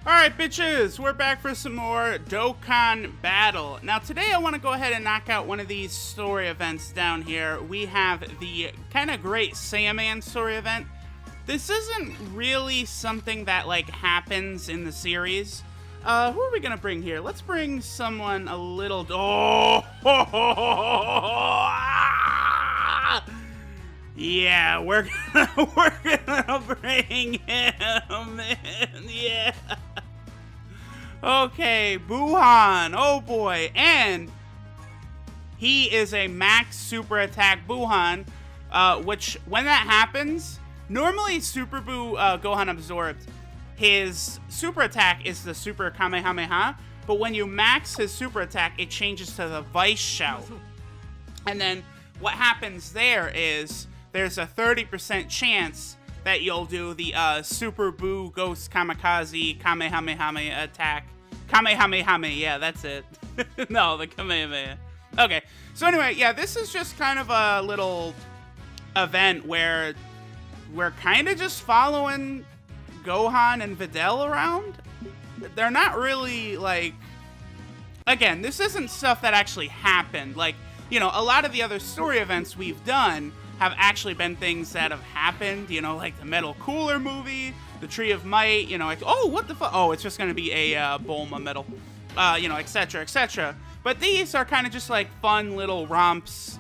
Alright, bitches, we're back for some more Dokkan Battle. Now, today I want to go ahead and knock out one of these story events down here. We have the kind of great Saiyaman story event. This isn't really something that, like, happens in the series. Who are we gonna bring here? Let's bring someone a little... Oh! Yeah, we're gonna bring him in. Yeah. Okay, Buhan. Oh boy, and he is a max super attack Buhan, which when that happens, normally Super Buu Gohan absorbed. His super attack is the Super Kamehameha, but when you max his super attack, it changes to the Vice Shout. And then what happens there is there's a 30% chance that you'll do the Super Buu Ghost Kamikaze Kamehameha attack. Kamehameha, yeah, that's it. No, the Kamehameha. Okay, so anyway, yeah, this is just kind of a little event where we're kind of just following Gohan and Videl around. They're not really, like... Again, this isn't stuff that actually happened. Like, you know, a lot of the other story events we've done have actually been things that have happened, you know, like the Metal Cooler movie, the Tree of Might, you know, like, oh, what the fuck? Oh, it's just going to be a Bulma medal, you know, etc., etc. But these are kind of just like fun little romps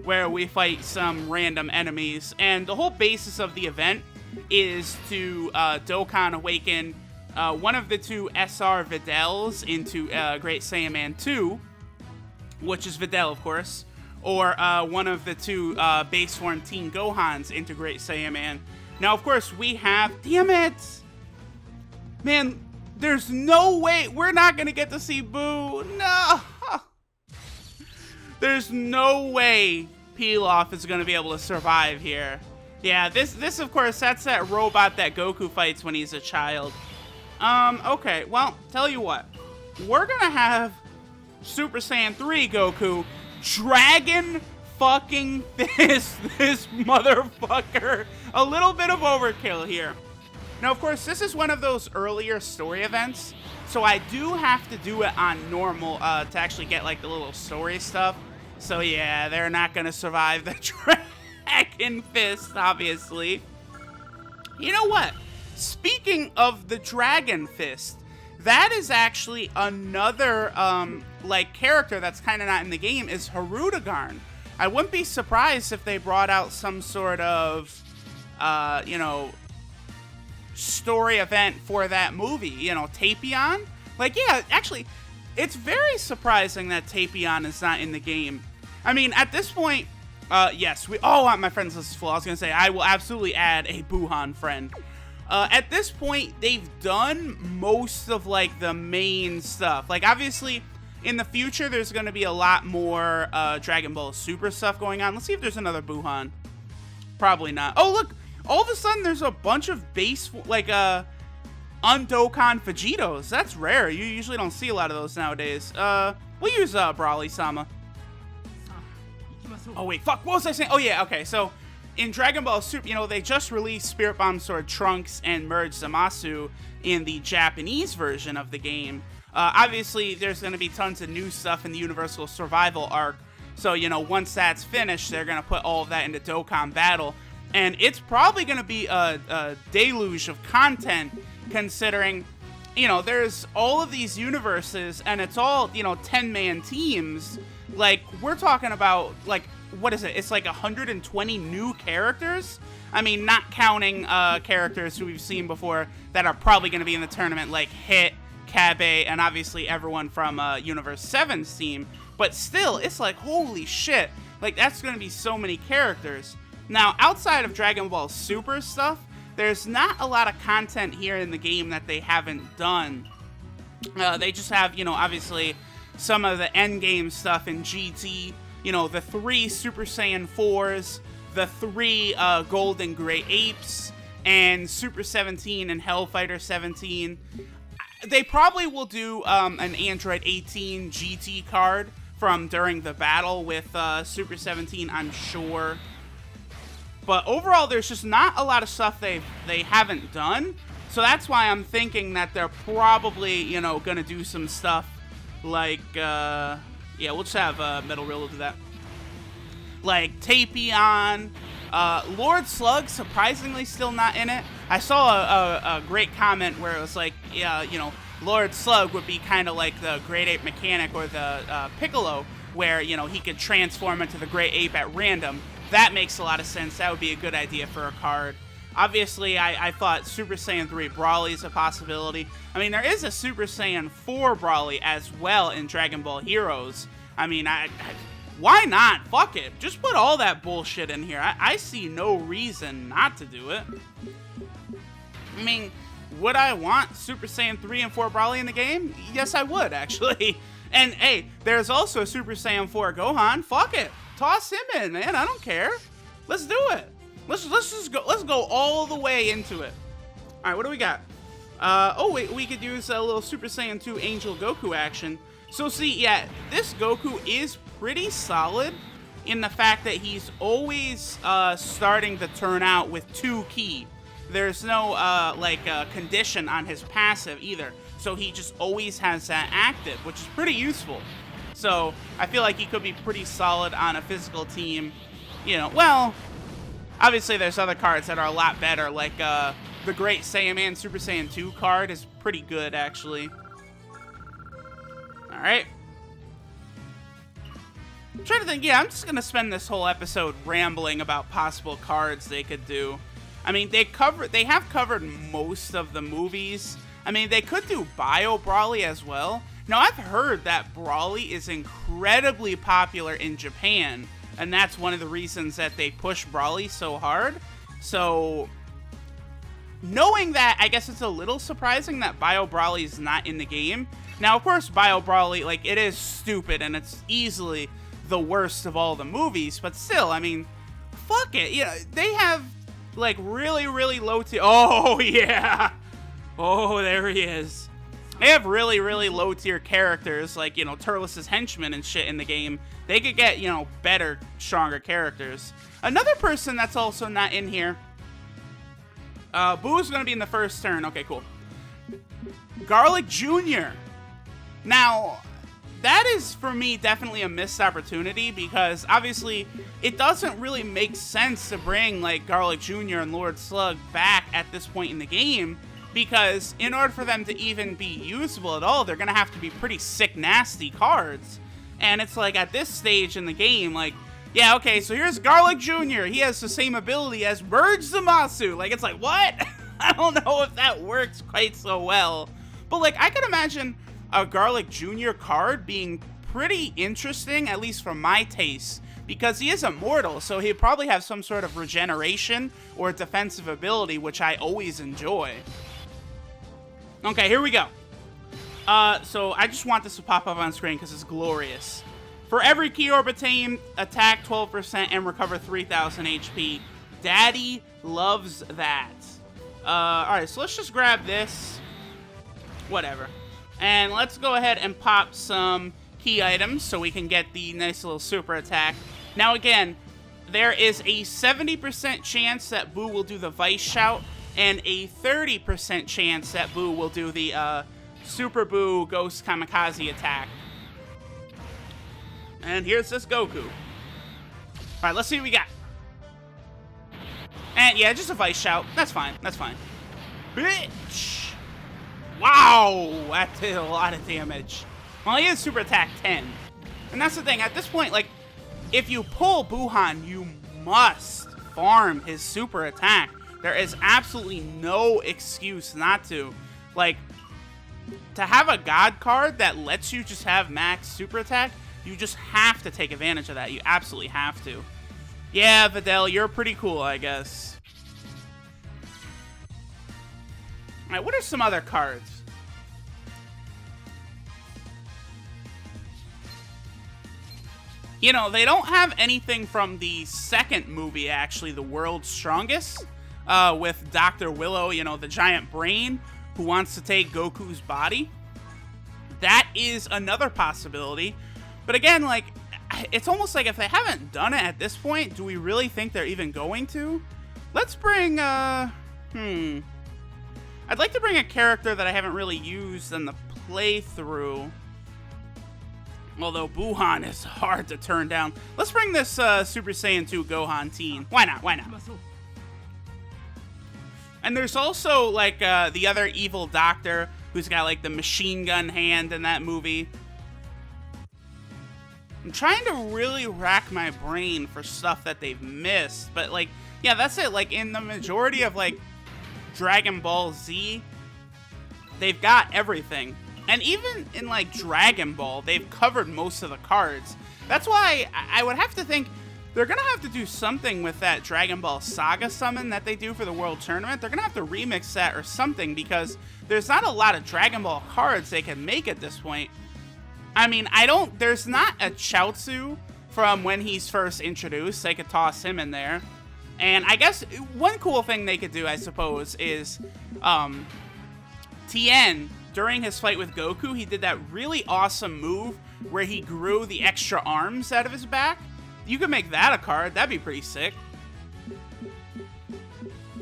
where we fight some random enemies. And the whole basis of the event is to Dokkan awaken one of the two SR Videls into Great Saiyaman 2, which is Videl, of course, or one of the two base form Teen Gohans into Great Saiyaman. Now, of course, we have... Damn it! Man, there's no way... We're not going to get to see Boo. No! There's no way Pilaf is going to be able to survive here. Yeah, this of course, that's that robot that Goku fights when he's a child. Okay, well, tell you what. We're going to have Super Saiyan 3 Goku Dragon fucking fist this motherfucker. A little bit of overkill here. Now, of course, this is one of those earlier story events, so I do have to do it on normal to actually get, like, the little story stuff. So, yeah, they're not gonna survive the Dragon Fist, obviously. You know what? Speaking of the Dragon Fist, that is actually another, like, character that's kind of not in the game, is Hirudegarn. I wouldn't be surprised if they brought out some sort of, you know, story event for that movie. You know, Tapion? Like, yeah, actually, it's very surprising that Tapion is not in the game. I mean, at this point, yes, oh, my friends list is full. I was going to say, I will absolutely add a Buhan friend. At this point, they've done most of, like, the main stuff. Like, obviously, in the future, there's going to be a lot more Dragon Ball Super stuff going on. Let's see if there's another Buhan. Probably not. Oh, look! All of a sudden, there's a bunch of base, like, Undokkan Vegetos. That's rare. You usually don't see a lot of those nowadays. We'll use Brawly-sama. Oh, wait, fuck, what was I saying? Oh, yeah, okay, so... In Dragon Ball Super, you know, they just released Spirit Bomb Sword Trunks and merged Zamasu in the Japanese version of the game. Obviously, there's going to be tons of new stuff in the Universal Survival arc. So, you know, once that's finished, they're going to put all of that into Dokkan Battle. And it's probably going to be a deluge of content, considering, you know, there's all of these universes, and it's all, you know, 10-man teams. Like, we're talking about, like, what is it? It's like 120 new characters? I mean, not counting characters who we've seen before that are probably going to be in the tournament, like Hit, Kabe, and obviously everyone from Universe 7's team. But still, it's like, holy shit. Like, that's going to be so many characters. Now, outside of Dragon Ball Super stuff, there's not a lot of content here in the game that they haven't done. They just have, you know, obviously some of the endgame stuff in GT. You know, the 3 Super Saiyan 4s, the 3 Golden Grey Apes, and Super 17 and Hellfighter 17. They probably will do an Android 18 GT card from during the battle with Super 17, I'm sure. But overall, there's just not a lot of stuff they haven't done. So that's why I'm thinking that they're probably, you know, gonna do some stuff like, yeah, we'll just have Metal Riddle do that. Like Tapion, Lord Slug, surprisingly still not in it. I saw a great comment where it was like, yeah, you know, Lord Slug would be kind of like the Great Ape Mechanic or the Piccolo, where, you know, he could transform into the Great Ape at random. That makes a lot of sense. That would be a good idea for a card. Obviously, I thought Super Saiyan 3 Brawly is a possibility. I mean, there is a Super Saiyan 4 Brawly as well in Dragon Ball Heroes. I mean, why not? Fuck it. Just put all that bullshit in here. I see no reason not to do it. I mean, would I want Super Saiyan 3 and 4 Brawly in the game? Yes, I would, actually. And, hey, there's also a Super Saiyan 4 Gohan. Fuck it. Toss him in, man. I don't care. Let's do it. Let's just go. Let's go all the way into it. All right, what do we got? Oh, wait, we could use a little Super Saiyan 2 Angel Goku action. So, see, yeah, this Goku is pretty solid in the fact that he's always starting to turn out with 2 ki. There's no, condition on his passive either. So he just always has that active, which is pretty useful. So I feel like he could be pretty solid on a physical team. You know, well, obviously there's other cards that are a lot better, like the Great Saiyaman Super Saiyan 2 card is pretty good, actually. Alright. I'm trying to think, yeah, I'm just going to spend this whole episode rambling about possible cards they could do. I mean, they have covered most of the movies. I mean, they could do Bio Brawly as well. Now, I've heard that Brawly is incredibly popular in Japan, and that's one of the reasons that they push Brawly so hard. So, knowing that, I guess it's a little surprising that Bio Brawly is not in the game. Now, of course, Bio Brawly, like, it is stupid, and it's easily the worst of all the movies, but still, I mean, fuck it. You know, they have, like, really, really low tier. Oh, yeah. Oh, there he is. They have really, really low tier characters, like, you know, Turles' henchmen and shit in the game. They could get, you know, better, stronger characters. Another person that's also not in here. Boo's gonna be in the first turn. Okay, cool. Garlic Jr. Now, that is, for me, definitely a missed opportunity, because obviously it doesn't really make sense to bring, like, Garlic Jr. and Lord Slug back at this point in the game, because in order for them to even be usable at all, they're gonna have to be pretty sick, nasty cards. And it's like, at this stage in the game, like, yeah, okay, so here's Garlic Jr. He has the same ability as Merge Zamasu. Like, it's like, what? I don't know if that works quite so well. But, like, I could imagine a Garlic Jr. card being pretty interesting, at least for my taste, because he is immortal, so he'd probably have some sort of regeneration or defensive ability, which I always enjoy. Okay, here we go. So I just want this to pop up on screen because it's glorious. For every Key Orbitane, attack 12% and recover 3,000 HP. Daddy loves that. Alright, so let's just grab this. Whatever. And let's go ahead and pop some key items so we can get the nice little super attack. Now again, there is a 70% chance that Boo will do the Vice Shout, and a 30% chance that Boo will do the Super Boo Ghost Kamikaze attack. And here's this Goku. Alright, let's see what we got. And yeah, just a Vice Shout. That's fine. That's fine. Bitch! Wow! That did a lot of damage. Well, he is Super Attack 10. And that's the thing. At this point, like, if you pull Buhan, you must farm his Super Attack. There is absolutely no excuse not to. Like, to have a God card that lets you just have max Super Attack, you just have to take advantage of that. You absolutely have to. Yeah, Videl, you're pretty cool, I guess. Alright, what are some other cards? You know, they don't have anything from the second movie, actually, The World's Strongest, with Dr. Willow, you know, the giant brain who wants to take Goku's body. That is another possibility. But again, like, it's almost like if they haven't done it at this point, do we really think they're even going to? Let's bring, I'd like to bring a character that I haven't really used in the playthrough. Although Buhan is hard to turn down. Let's bring this Super Saiyan 2 Gohan teen. Why not? Why not? And there's also, like, the other evil doctor who's got, like, the machine gun hand in that movie. I'm trying to really rack my brain for stuff that they've missed. But, like, yeah, that's it. Like, in the majority of, like, Dragon Ball Z, they've got everything. And even in, like, Dragon Ball, they've covered most of the cards. That's why I would have to think they're going to have to do something with that Dragon Ball Saga summon that they do for the World Tournament. They're going to have to remix that or something because there's not a lot of Dragon Ball cards they can make at this point. I mean, there's not a Chaozu from when he's first introduced. They could toss him in there. And I guess one cool thing they could do, I suppose, is Tien, during his fight with Goku, he did that really awesome move where he grew the extra arms out of his back. You could make that a card. That'd be pretty sick.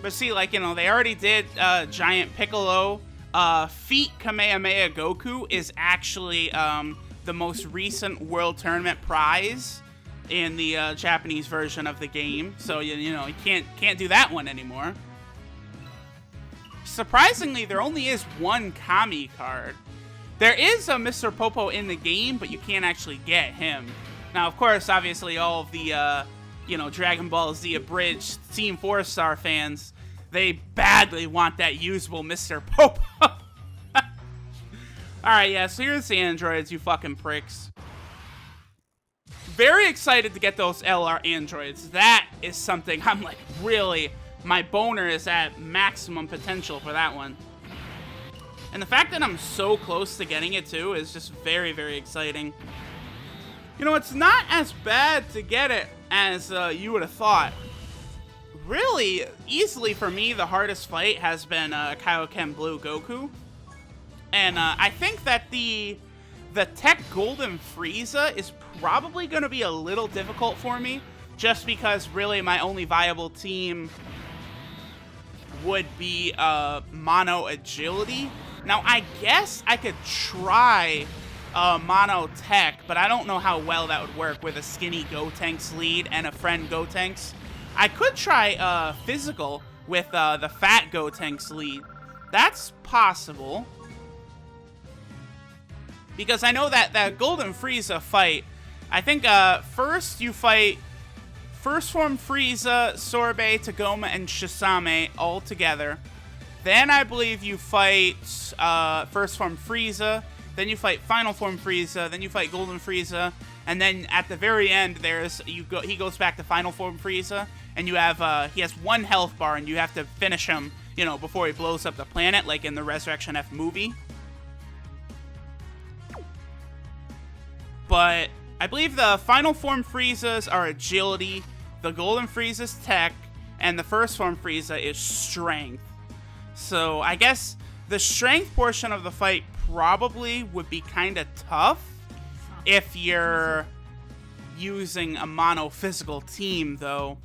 But see, like, you know, they already did Giant Piccolo. Feet Kamehameha Goku is actually the most recent World Tournament prize in the Japanese version of the game. So, you know, you can't do that one anymore. Surprisingly, there only is one Kami card. There is a Mr. Popo in the game, but you can't actually get him. Now, of course, obviously, all of the, you know, Dragon Ball Z Abridged Team 4-Star fans, they badly want that usable Mr. Popo. Alright, yeah, so here's the androids, you fucking pricks. Very excited to get those LR androids. That is something I'm, like, really... My boner is at maximum potential for that one. And the fact that I'm so close to getting it, too, is just very, very exciting. You know, it's not as bad to get it as you would have thought. Really, easily for me, the hardest fight has been Kaioken Blue Goku. And I think that the Tech Golden Frieza is probably going to be a little difficult for me. Just because, really, my only viable team would be Mono Agility. Now, I guess I could try Mono Tech, but I don't know how well that would work with a skinny Gotenks lead and a friend Gotenks. I could try Physical with the fat Gotenks lead. That's possible. Because I know that Golden Frieza fight, I think first you fight First Form Frieza, Sorbet, Tagoma, and Shisame all together. Then I believe you fight First Form Frieza. Then you fight Final Form Frieza. Then you fight Golden Frieza. And then at the very end, he goes back to Final Form Frieza. And you have he has one health bar, and you have to finish him, you know, before he blows up the planet, like in the Resurrection F movie. But I believe the Final Form Friezas are Agility, the Golden Frieza's Tech, and the First Form Frieza is Strength. So I guess the Strength portion of the fight probably would be kind of tough if you're using a mono physical team, though.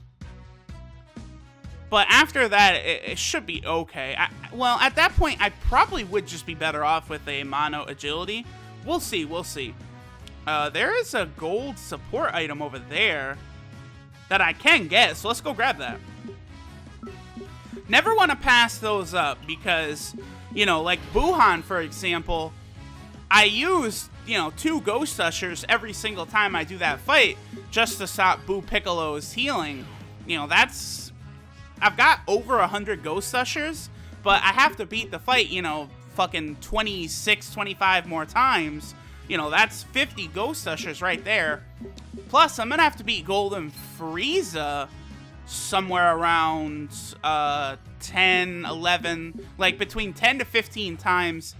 But after that, it should be okay. Well, at that point, I probably would just be better off with a mono Agility. We'll see, we'll see. There is a gold support item over there that I can get, so let's go grab that. Never want to pass those up because, you know, like Buhan, for example, I use, you know, 2 Ghost Ushers every single time I do that fight just to stop Boo Piccolo's healing. You know, I've got over 100 Ghost Ushers, but I have to beat the fight, you know, fucking 26, 25 more times. You know, that's 50 Ghost Ushers right there. Plus, I'm going to have to beat Golden Frieza somewhere around 10, 11, like between 10 to 15 times.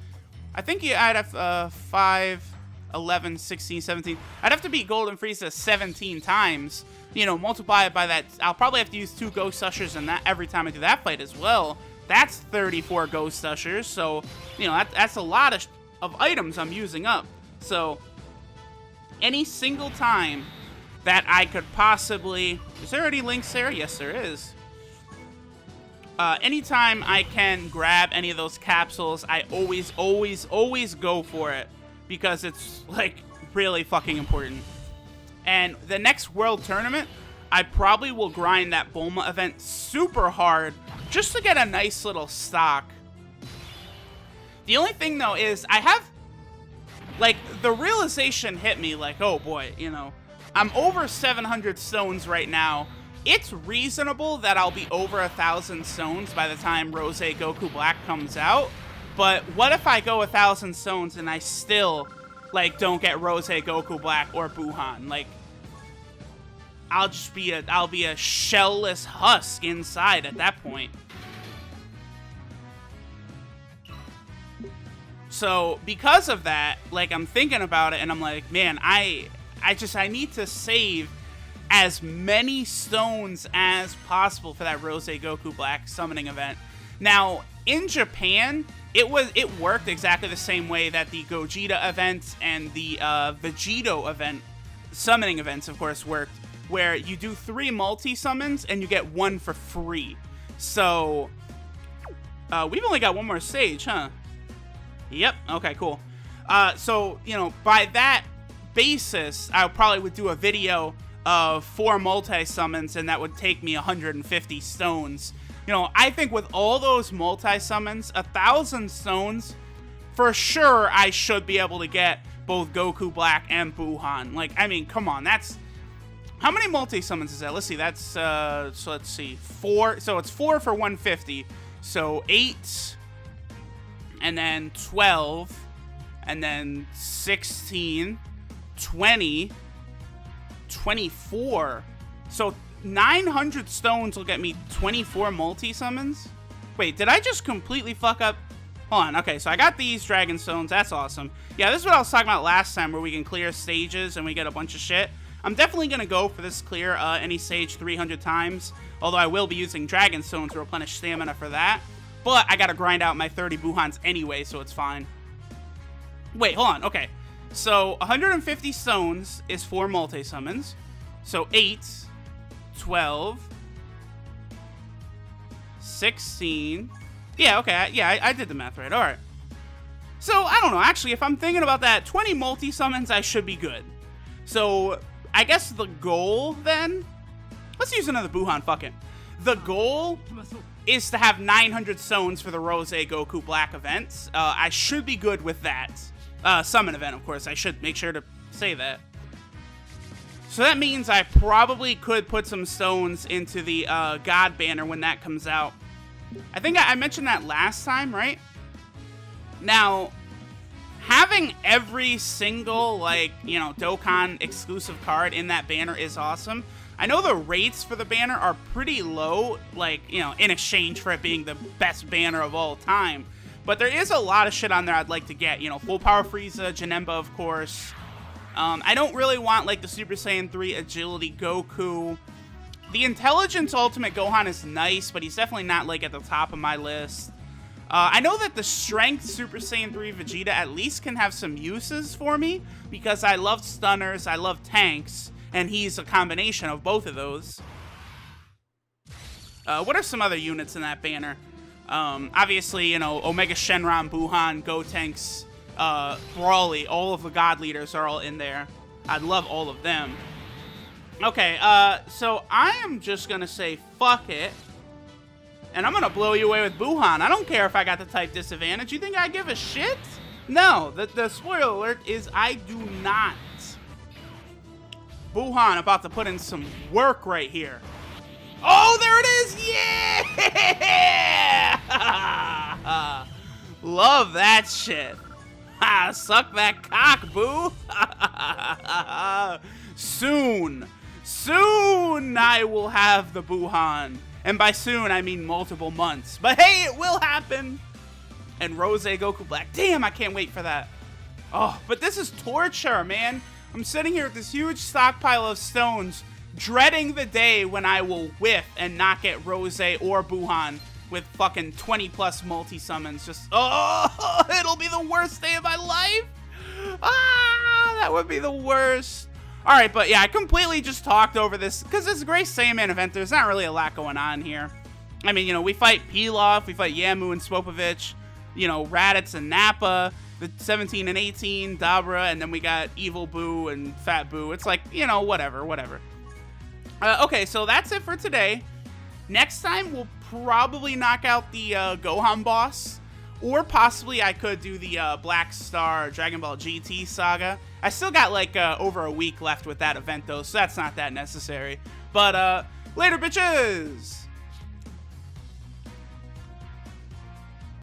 I think I'd have 5, 11, 16, 17. I'd have to beat Golden Frieza 17 times. You know, multiply it by that. I'll probably have to use 2 Ghost Ushers in that every time I do that fight as well. That's 34 Ghost Ushers. So, you know, that's a lot of items I'm using up. So, any single time that I could possibly... Is there any links there? Yes, there is. anytime I can grab any of those capsules, I always go for it because it's like really fucking important. And the next world tournament, I probably will grind that Bulma event super hard just to get a nice little stock. The only thing though is I have, like, the realization hit me like, oh boy, you know, I'm over 700 stones right now. It's reasonable that I'll be over 1,000 stones by the time Rose Goku Black comes out. But what if I go 1,000 stones and I still, like, don't get Rose Goku Black or Buhan? Like, I'll be a shellless husk inside at that point. So because of that, like, I'm thinking about it and I'm like, man, I need to save as many stones as possible for that Rose Goku Black summoning event. Now, in Japan, it worked exactly the same way that the Gogeta event and the Vegito event, summoning events, of course, worked, where you do 3 multi-summons and you get 1 for free. So, we've only got 1 more stage, huh? Yep, okay, cool. So, you know, by that basis, I probably would do a video of 4 multi-summons, and that would take me 150 stones. You know, I think with all those multi-summons, 1,000 stones, for sure I should be able to get both Goku Black and Buhan. Like, I mean, come on, that's... How many multi-summons is that? Let's see, that's, so let's see, 4, so it's 4 for 150, so 8, and then 12, and then 16, 20, 24. So 900 stones will get me 24 multi-summons? Wait, did I just completely fuck up? Hold on, okay, so I got these dragon stones, that's awesome. Yeah, this is what I was talking about last time, where we can clear stages and we get a bunch of shit. I'm definitely gonna go for this clear any stage 300 times, although I will be using dragon stones to replenish stamina for that. But I gotta grind out my 30 Buhans anyway, so it's fine. Wait, hold on, okay. So 150 stones is 4 multi-summons. So 8, 12, 16. Yeah, okay, yeah, I did the math right, alright. So, I don't know, actually, if I'm thinking about that, 20 multi-summons, I should be good. So, I guess the goal, then... Let's use another Buhan, fuck it. The goal is to have 900 stones for the Rose Goku Black events. I should be good with that. Summon event, of course. I should make sure to say that. So that means I probably could put some stones into the God banner when that comes out. I think I mentioned that last time, right? Now, having every single, like, you know, Dokkan exclusive card in that banner is awesome. I know the rates for the banner are pretty low, like, you know, in exchange for it being the best banner of all time. But there is a lot of shit on there I'd like to get. You know, Full Power Frieza, Janemba, of course. I don't really want, like, the Super Saiyan 3 Agility Goku. The Intelligence Ultimate Gohan is nice, but he's definitely not, like, at the top of my list. I know that the Strength Super Saiyan 3 Vegeta at least can have some uses for me, because I love stunners, I love tanks, and he's a combination of both of those. What are some other units in that banner? Obviously, you know, Omega Shenron, Buhan, Gotenks, Broly, all of the God Leaders are all in there. I'd love all of them. Okay, so I am just gonna say fuck it. And I'm gonna blow you away with Buhan. I don't care if I got the type disadvantage. You think I give a shit? No, the spoiler alert is I do not. Buhan about to put in some work right here. Oh, there it is! Yeah! Love that shit. Suck that cock, boo. Soon I will have the Buhan. And by soon, I mean multiple months. But hey, it will happen. And Rose Goku Black. Damn, I can't wait for that. Oh, but this is torture, man. I'm sitting here with this huge stockpile of stones, dreading the day when I will whiff and not get Rose or Buhan with fucking 20 plus multi-summons. Just, oh, it'll be the worst day of my life. That would be the worst. Alright, but yeah, I completely just talked over this, because it's a Great Saiyaman event, there's not really a lot going on here. I mean, you know, we fight Pilaf, we fight Yamu and Swopovich, you know, Raditz and Nappa, the 17 and 18, Dabra, and then we got Evil Boo and Fat Boo. It's like, you know, whatever. Okay, so that's it for today. Next time, we'll probably knock out the Gohan boss, or possibly I could do the Black Star Dragon Ball GT saga. I still got like over a week left with that event though, so that's not that necessary. But later, bitches!